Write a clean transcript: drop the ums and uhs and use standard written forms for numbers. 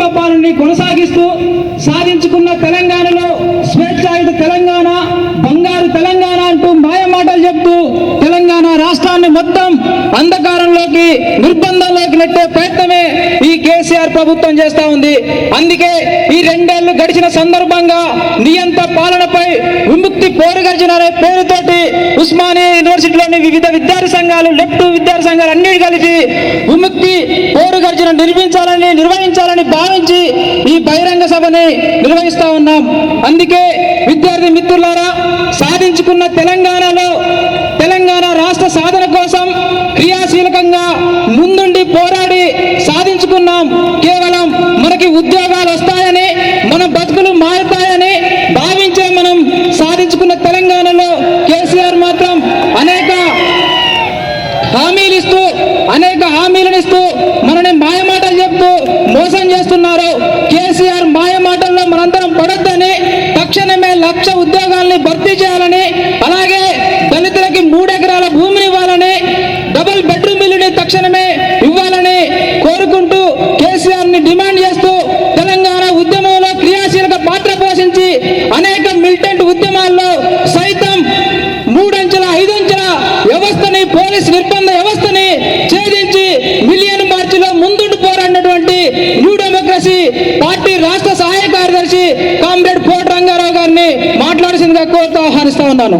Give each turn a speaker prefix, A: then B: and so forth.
A: నియంత పాలనని కొనసాగిస్తూ సాధించుకున్న తెలంగాణలో స్వేచ్ఛాయుత తెలంగాణ, బంగారు తెలంగాణ అంటూ మాయమాటలు చెప్తూ తెలంగాణ రాష్ట్రాన్ని మొత్తం అంధకారంలోకి, నిర్బంధంలోకి నెట్టే ప్రయత్నమే ఈ కేసీఆర్ ప్రభుత్వం చేస్తా ఉంది. అందుకే ఈ 2 ఏళ్లు గడిచిన సందర్భంగా నియంత పాలనపై విముక్తి పోరుగర్జన అనే పేరుతోటి ఉస్మానియా యూనివర్సిటీలోని వివిధ విద్యార్థి సంఘాలు, లెఫ్ట్ విద్యార్థి సంఘాలు అన్ని కలిసి విముక్తి పోరుగర్జన నిర్వహించాలని భావించి ఈ బహిరంగ సభని నిర్వహిస్తా ఉన్నాం. అందుకే విద్యార్థి మిత్రులారా, సాధించుకున్న తెలంగాణలో తెలంగాణ రాష్ట్ర సాధన కోసం క్రియాశీలకంగా ముందుండి పోరాడి సాధించుకున్నాం. కేవలం మనకి ఉద్యోగాలు వస్తాయని, మన బతుకులు మారుతాయని భావించే మనం సాధించుకున్న తెలంగాణలో కేసీఆర్ మాత్రం అనేక హామీలను ఇస్తూ మనని మాయమాటలు చెప్తూ మోసం చేస్తున్నారు. కేసీఆర్ మాయమాటల్లో మనందరం పడొద్దని, తక్షణమే 1,00,000 ఉద్యోగాల్ని భర్తీ చేయాలని, అలాగే దళితులకి 3 ఎకరాల భూమిని ఇవ్వాలని, డబుల్ బెడ్రూమ్ ఇల్లుని తక్షణమే ఇవ్వాలని కోరుకుంటూ కేసీఆర్ ని డిమాండ్ చేస్తూ తెలంగాణ ఉద్యమంలో క్రియాశీలక పాత్ర పోషించి అనేక మిలిటెంట్ ఉద్యమాల్లో సైతం 3 అంచెల 5 అంచెల వ్యవస్థని, పోలీస్ నిర్బంధ వ్యవస్థని ఛేదించి మిలియన్ మార్చిలో ముందుండి పోరాడినటువంటి న్యూ డెమోక్రసీ పార్టీ రాష్ట్ర సహాయ కార్యదర్శి కామ్రేడ్ కోట రంగారావు గారిని మాట్లాడాల్సిందిగా కోరుతూ ఆహ్వానిస్తా ఉన్నాను.